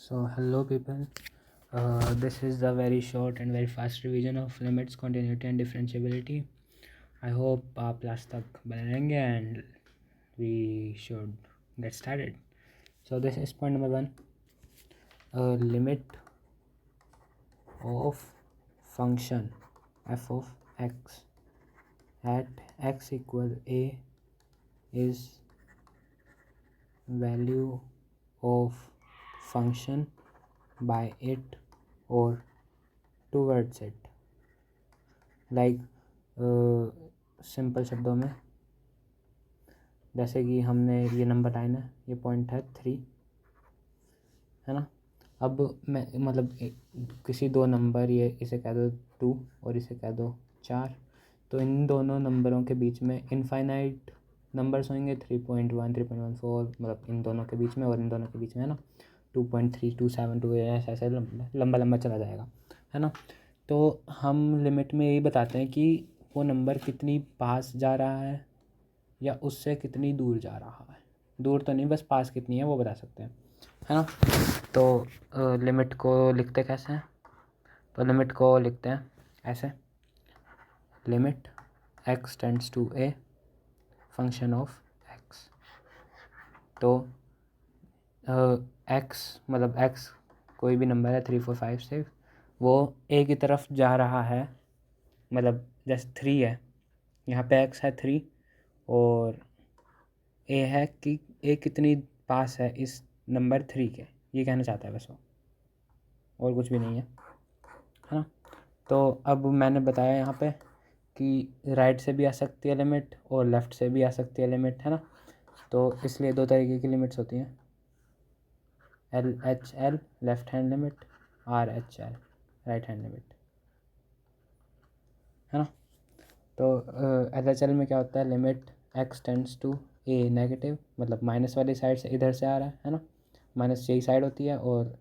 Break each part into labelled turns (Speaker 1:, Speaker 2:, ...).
Speaker 1: So hello people, this is the very short and very fast revision of limits, continuity and differentiability. I hope आप last तक बने रहेंगे and we should get started. So this is point number 1. A limit of function f of x at x equal a is value of function by it or towards it. Like simple शब्दों में जैसे कि हमने ये number line है, ये point है 3, है ना। अब मैं मतलब किसी दो नंबर, ये इसे कह दो 2 और इसे कह दो 4, तो इन दोनों नंबरों के बीच में इनफाइनाइट नंबर्स होंगे 3.1 3.14, मतलब इन दोनों के बीच में और इन दोनों के बीच में, है ना। 2.3 2.7 2 ऐसे ऐसे लंबा लंबा चला जाएगा, है ना। तो हम लिमिट में यही बताते हैं कि वो नंबर कितनी पास जा रहा है या उससे कितनी दूर जा रहा है। दूर तो नहीं, बस पास कितनी है वो बता सकते हैं, है ना। तो लिमिट को लिखते कैसे हैं? तो लिमिट को लिखते हैं ऐसे, limit x tends to a function of x। तो x मतलब x कोई भी नंबर है 3 4 5 6, वो a की तरफ जा रहा है, मतलब जैसे 3 है, यहाँ पे x है 3 और a है कि a कितनी पास है इस नंबर 3 के, ये कहना चाहता है बस वो, और कुछ भी नहीं है ना। तो अब मैंने बताया यहाँ पे कि राइट से भी आ सकती है लिमिट और लेफ़्ट से भी आ सकती है लिमिट, है ना। तो इसलिए दो तरीके की लिमिट्स होती हैं, LHL left hand limit, RHL right hand limit, है ना। तो LHL में क्या होता है, limit x tends to a negative, मतलब माइनस वाली साइड से इधर से आ रहा है ना, माइनस यही साइड होती है, और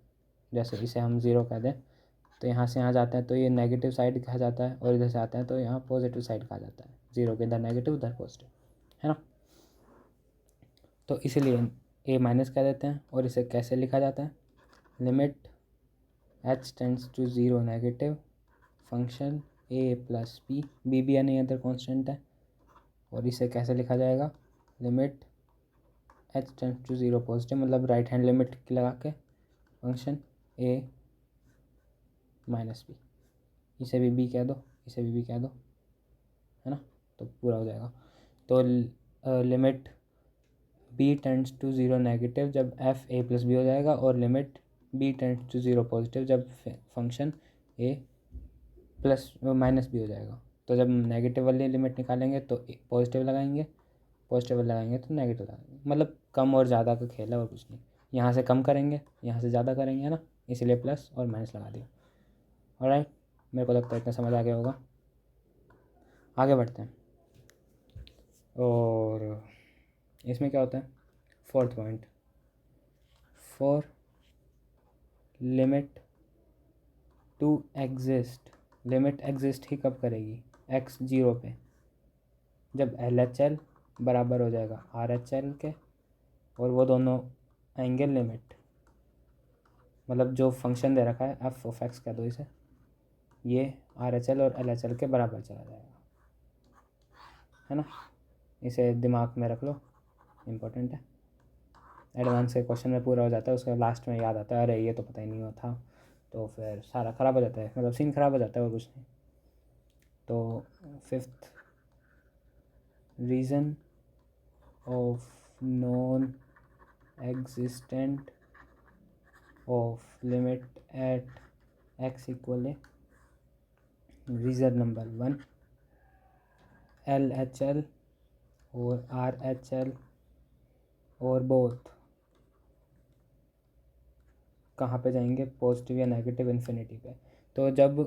Speaker 1: जैसे इसे हम 0 कह दें तो यहाँ से यहाँ जाते हैं तो ये नेगेटिव साइड कहा जाता है, और इधर से आते हैं तो यहाँ पॉजिटिव साइड कहा जाता है, 0 के इधर नेगेटिव उधर पॉजिटिव, है ना। तो इसीलिए a माइनस कह देते हैं, और इसे कैसे लिखा जाता है, limit h tends to 0 negative function a plus b, b भी यानी अदर कॉन्स्टेंट है, और इसे कैसे लिखा जाएगा, limit h tends to 0 positive, मतलब राइट हैंड लिमिट लगा के फंक्शन a माइनस बी, इसे भी बी कह दो, इसे भी कह दो, है ना, तो पूरा हो जाएगा। तो limit b tends to 0 negative जब f a प्लस बी हो जाएगा, और limit b tends to 0 positive जब function a plus minus b हो जाएगा। तो जब नेगेटिव वाली लिमिट निकालेंगे तो पॉजिटिव लगाएंगे, पॉजिटिव लगाएंगे तो नेगेटिव लगाएंगे, मतलब कम और ज़्यादा का खेल है और कुछ नहीं। यहाँ से कम करेंगे, यहाँ से ज़्यादा करेंगे, है ना, इसीलिए प्लस और माइनस लगा दिया। ऑलराइट, मेरे को लगता है इतना समझ आ गया होगा। आगे बढ़ते हैं, और इसमें क्या होता है, fourth point, for limit to exist, limit exist ही कब करेगी, x 0 पे, जब LHL बराबर हो जाएगा RHL के, और वो दोनों एंगल लिमिट, मतलब जो फंक्शन दे रखा है f ऑफ x कह दो इसे, ये RHL और LHL के बराबर चला जाएगा, है ना। इसे दिमाग में रख लो, इम्पोर्टेंट है, एडवांस के क्वेश्चन में पूरा हो जाता है, उसके लास्ट में याद आता है अरे ये तो पता ही नहीं हुआ था, तो फिर सारा ख़राब हो जाता है, मतलब सीन ख़राब हो जाता है और कुछ नहीं। तो fifth reason of non existent of limit at x equal A, reason number 1, LHL और RHL और बोथ कहाँ पे जाएंगे, पॉजिटिव या नेगेटिव इन्फिनिटी पे। तो जब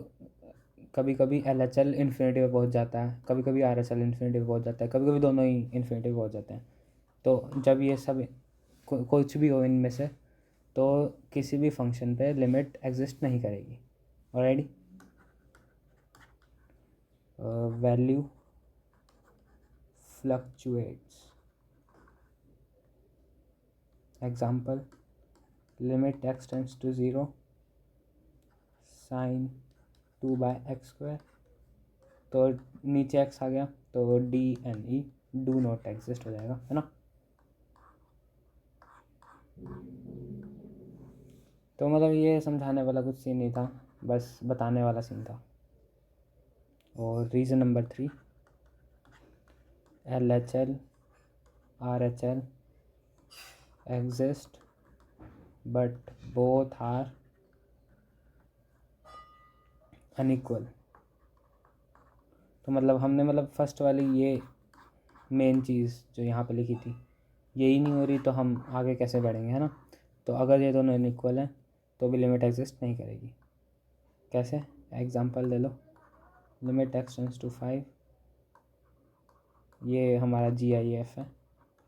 Speaker 1: कभी कभी LHL इन्फिनिटी पे पहुँच जाता है, कभी कभी RHL इन्फिनिटी पे पहुँच जाता है, कभी कभी दोनों ही इन्फिनिटी पे पहुँच जाते हैं। तो जब ये सब कुछ भी हो इनमें से, तो किसी भी फंक्शन पे लिमिट एग्जिस्ट नहीं करेगी। Already value fluctuates, example limit x tends to 0 sine 2/x², तो नीचे x आ गया तो DNE डू नॉट एग्जिस्ट हो जाएगा, है ना। तो मतलब ये समझाने वाला कुछ सीन नहीं था, बस बताने वाला सीन था। और reason number 3, LHL RHL exist but both are unequal। तो मतलब हमने मतलब फर्स्ट वाली ये मेन चीज़ जो यहाँ पे लिखी थी यही नहीं हो रही तो हम आगे कैसे बढ़ेंगे, है ना। तो अगर ये दोनों अनइक्वल हैं तो भी लिमिट एग्जिस्ट नहीं करेगी। कैसे, एग्जांपल ले लो। लिमिट x टेंस टू 5, ये हमारा GIF है,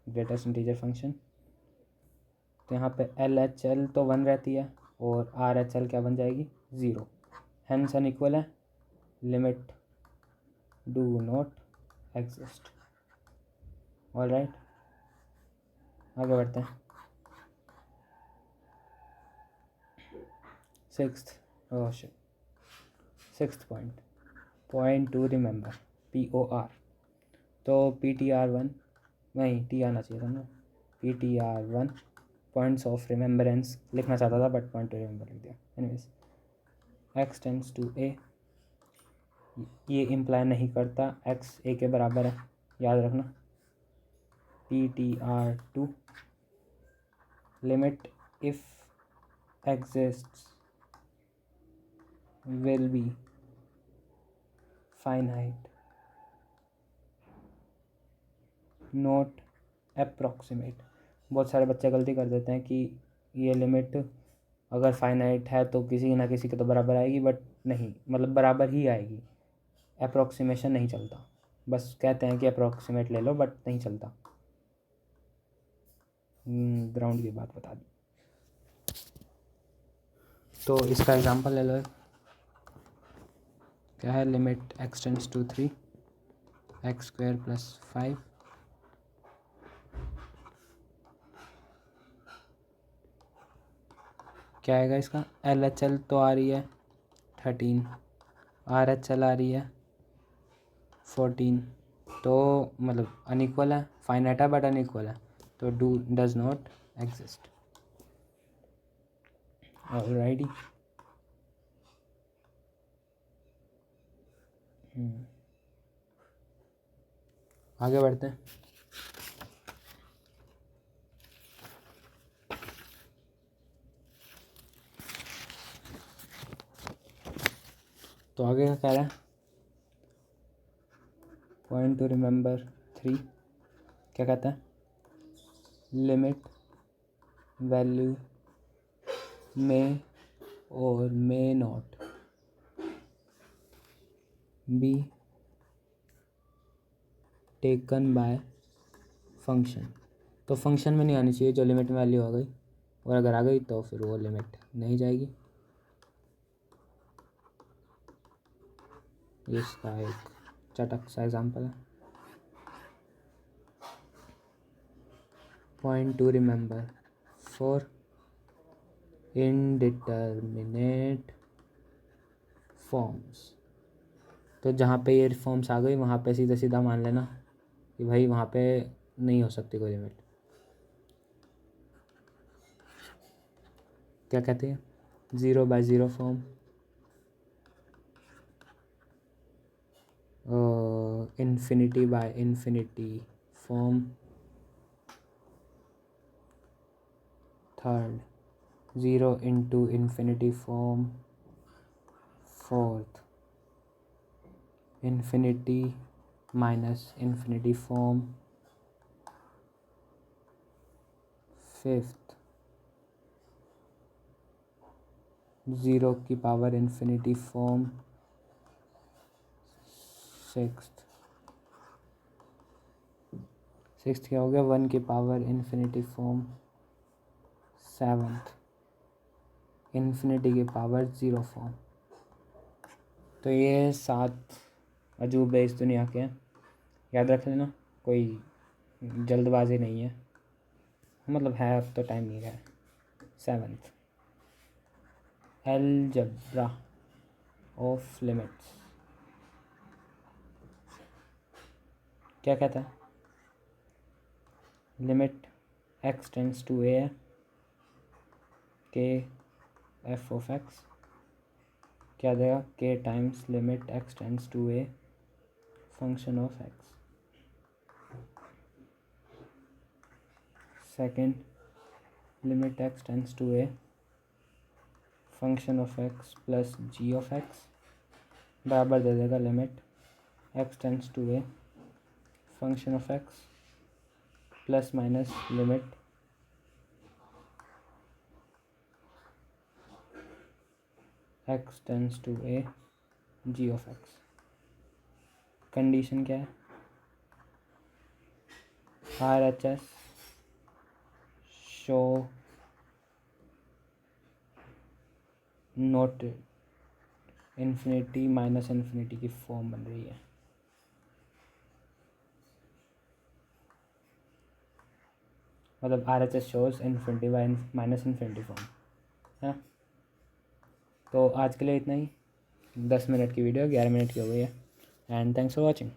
Speaker 1: ग्रेटेस्ट इंटीजर फंक्शन। तो यहाँ पे LHL तो 1 रहती है और RHL क्या बन जाएगी, 0, हैंस अनइक्वल है, limit do not exist. Alright, आगे बढ़ते हैं। Sixth point two remember, POR। तो PTR1 नहीं, T आना चाहिए था ना, PTR1 पॉइंट्स ऑफ रिमेम्बरेंस लिखना चाहता था बट पॉइंट टू रिमेंबर लिख दिया। Anyways, x tends to a, ये इम्प्लाई नहीं करता x a के बराबर है, याद रखना। PTR2 limit if exists will be finite not approximate। बहुत सारे बच्चे गलती कर देते हैं कि ये लिमिट अगर फाइनाइट है तो किसी ना किसी के तो बराबर आएगी, बट नहीं, मतलब बराबर ही आएगी, अप्रोक्सीमेशन नहीं चलता। बस कहते हैं कि अप्रोक्सीमेट ले लो बट नहीं चलता। ग्राउंड की बात बता दी। तो इसका एग्जांपल ले लो, क्या है, limit x tends to 3 x² + 5, क्या आएगा इसका। LHL तो आ रही है 13, RHL आ रही है 14, तो मतलब अनइक्वल है, फाइनाइट है बट अनइक्वल है, तो डज नॉट एग्जिस्ट। ऑलराइटी, आगे बढ़ते हैं। तो आगे क्या कह रहा है, पॉइंट टू रिमेंबर 3 क्या कहता है, लिमिट वैल्यू में और may not be taken by function. तो फंक्शन में नहीं आनी चाहिए जो लिमिट में वैल्यू आ गई, और अगर आ गई तो फिर वो लिमिट नहीं जाएगी। इसका एक चटक सा एग्जाम्पल है, point two remember 4 indeterminate forms. तो जहाँ पे ये फॉर्म्स आ गई वहाँ पे सीधा सीधा मान लेना कि भाई वहाँ पे नहीं हो सकती कोई लिमिट। क्या कहते हैं, 0/0 form, infinity/infinity form, third 0 into infinity form, fourth infinity-infinity form, fifth 0 की पावर इन्फिनिटी फॉर्म, सिक्स्थ क्या हो गया, 1 की power infinity form, seventh infinity की पावर 0 फॉर्म। तो ये 7 अजूबे इस दुनिया के हैं, याद रख लेना, कोई जल्दबाजी नहीं है, मतलब है, अब तो टाइम नहीं है। 7th, algebra of limits क्या कहता है? Limit x tends to a है, k f ऑफ x क्या देगा? k times limit x tends to a function of x. Second, limit x tends to a function of x plus g of x बराबर दे देगा limit x tends to a function of x plus minus limit x tends to a g of x. Condition क्या है? RHS should not infinity minus infinity की form बन रही है. मतलब RHS shows infinity bye minus infinity form है. तो आज के लिए इतना ही. 10 मिनट की वीडियो 11 मिनट की हो गई है. And thanks for watching.